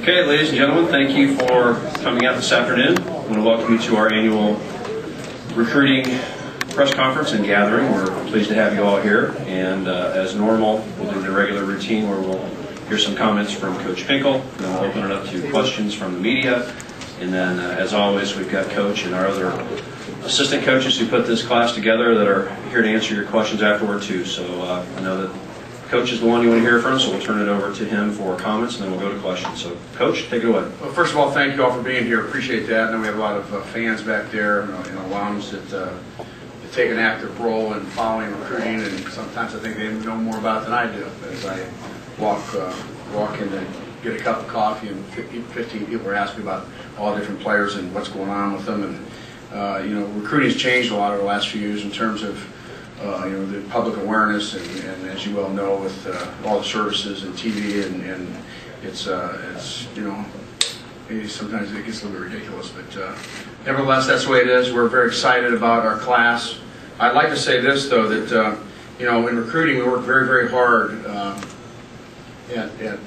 Okay, ladies and gentlemen, thank you for coming out this afternoon. I want to welcome you to our annual recruiting press conference and gathering. We're pleased to have you all here, and as normal, we'll do the regular routine where we'll hear some comments from Coach Pinkel, and then we'll open it up to questions from the media, and then as always, we've got Coach and our other assistant coaches who put this class together that are here to answer your questions afterward too. So I know that Coach is the one you want to hear from, so we'll turn it over to him for comments, and then we'll go to questions. So, Coach, take it away. Well, first of all, thank you all for being here. Appreciate that. I know we have a lot of fans back there, in the lounge that take an active role in following recruiting, and sometimes I think they know more about it than I do. As I walk in and get a cup of coffee, and 15 people are asking me about all the different players and what's going on with them. And recruiting's changed a lot over the last few years in terms of the public awareness, and as you well know, with all the services and TV, and it's maybe sometimes it gets a little bit ridiculous, but nevertheless, that's the way it is. We're very excited about our class. I'd like to say this though, that in recruiting we work very, very hard at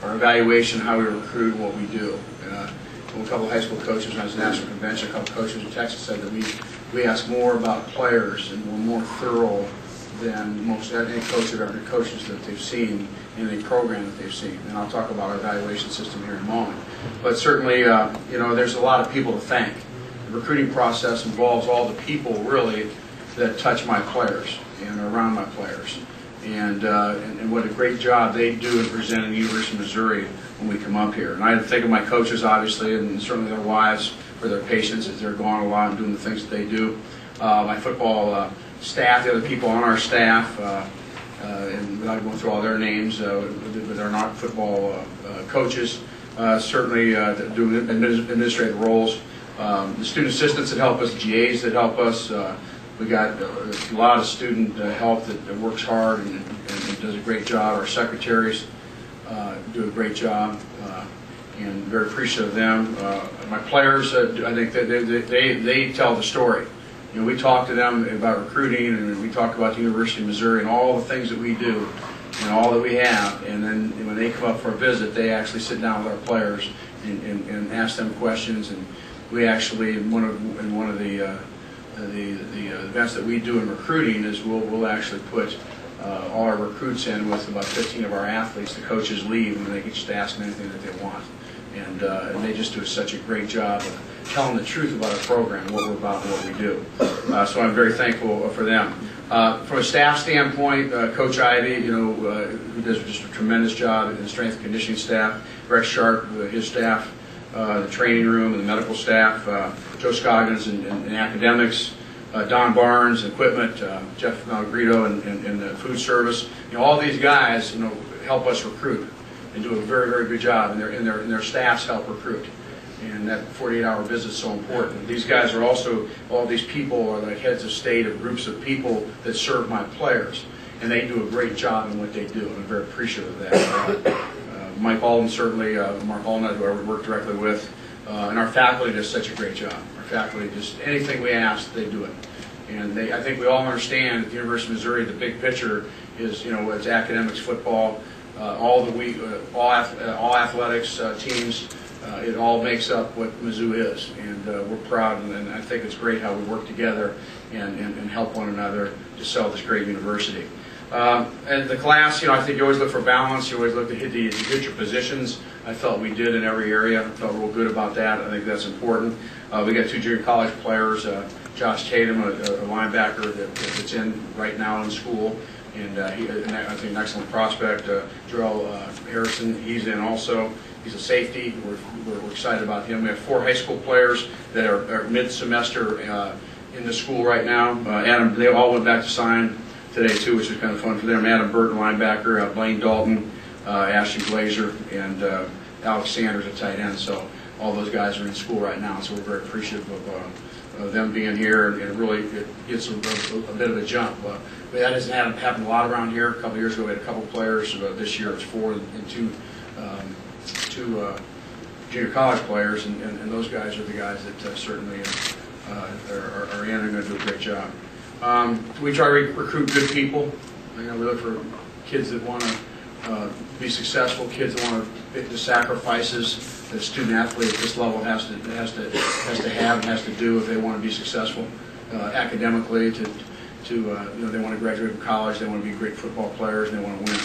our evaluation, how we recruit, what we do. A couple of high school coaches when I was at the National Convention, a couple of coaches in Texas said that we ask more about players and we're more thorough than most any coach or other coaches that they've seen in a program that they've seen. And I'll talk about our evaluation system here in a moment. But certainly, there's a lot of people to thank. The recruiting process involves all the people really that touch my players and are around my players. And what a great job they do in presenting the University of Missouri when we come up here. And I think of my coaches, obviously, and certainly their wives for their patience as they're going along and doing the things that they do. My football staff, the other people on our staff, and without going through all their names, but they're not football coaches, certainly doing administrative roles. The student assistants that help us, GAs that help us. We got a lot of student help that works hard and does a great job. Our secretaries do a great job, and very appreciative of them. My players, I think that they tell the story. We talk to them about recruiting, and we talk about the University of Missouri and all the things that we do and all that we have. And then when they come up for a visit, they actually sit down with our players and ask them questions. And we actually, in one of the events that we do in recruiting is we'll actually put all our recruits in with about 15 of our athletes. The coaches leave and they can just ask them anything that they want. And they just do such a great job of telling the truth about our program, what we're about and what we do. So I'm very thankful for them. From a staff standpoint, Coach Ivy, who does just a tremendous job in the strength and conditioning staff, Rex Sharp, his staff, the training room and the medical staff, Joe Scoggins in academics, Don Barnes, equipment, Jeff Malagrito in the food service. All these guys, help us recruit and do a very, very good job, and their staffs help recruit. And that 48-hour visit is so important. These guys are also, all these people are like heads of state of groups of people that serve my players, and they do a great job in what they do, and I'm very appreciative of that. Mike Alden, certainly, Mark Alden, who I work directly with, and our faculty does such a great job. Our faculty, just anything we ask, they do it. And I think we all understand at the University of Missouri, the big picture is, it's academics, football, all athletics teams. It all makes up what Mizzou is, and we're proud, and I think it's great how we work together and help one another to sell this great university. And the class, I think you always look for balance. You always look to hit your positions. I felt we did in every area. I felt real good about that. I think that's important. We got 2 junior college players, Josh Tatum, a linebacker that's in right now in school, and I think an excellent prospect. Jarrell Harrison, he's in also. He's a safety. We're excited about him. We have 4 high school players that are mid-semester in the school right now. Adam, they all went back to sign today too, which is kind of fun for them. Adam Burton, linebacker, Blaine Dalton, Ashton Glazer, and Alex Sanders, a tight end. So all those guys are in school right now, so we're very appreciative of them being here, and it really gets a bit of a jump. That doesn't happen a lot around here. A couple years ago we had a couple players. This year it's 4 and 2 junior college players, and those guys are the guys that certainly are in and are going to do a great job. We try to recruit good people. We look for kids that want to be successful, kids that want to make the sacrifices that a student athlete at this level has to have and has to do if they want to be successful academically. You know, they want to graduate from college, they want to be great football players, and they want to win,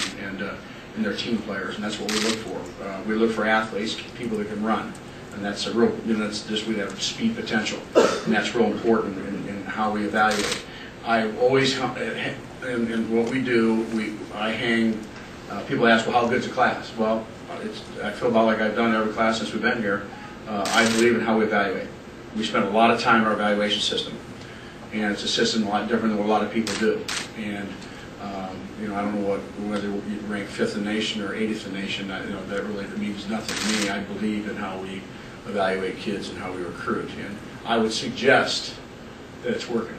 and they're team players, and that's what we look for. We look for athletes, people that can run, and that's a real, you know, that's just, we have speed potential, and that's real important in how we evaluate. I always, and what we do, I hang. People ask, well, how good's the class? Well, I feel about like I've done every class since we've been here. I believe in how we evaluate. We spend a lot of time in our evaluation system, and it's a system a lot different than what a lot of people do. And you know, I don't know whether you rank 5th in the nation or 80th in the nation. You know, that really means nothing to me. I believe in how we evaluate kids and how we recruit, and I would suggest that it's working.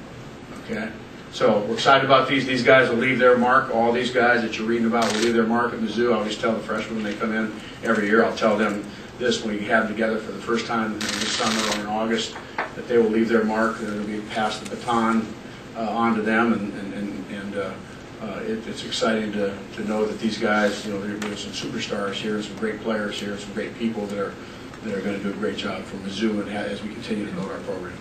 Okay. So we're excited about these. These guys will leave their mark. All these guys that you're reading about will leave their mark at Mizzou. I always tell the freshmen when they come in every year, I'll tell them this when we have them together for the first time this summer or in August, that they will leave their mark and it'll be passed the baton on to them. It's exciting to know that these guys, you know, there's some superstars here, some great players here, some great people that are going to do a great job for Mizzou and as we continue to build our program.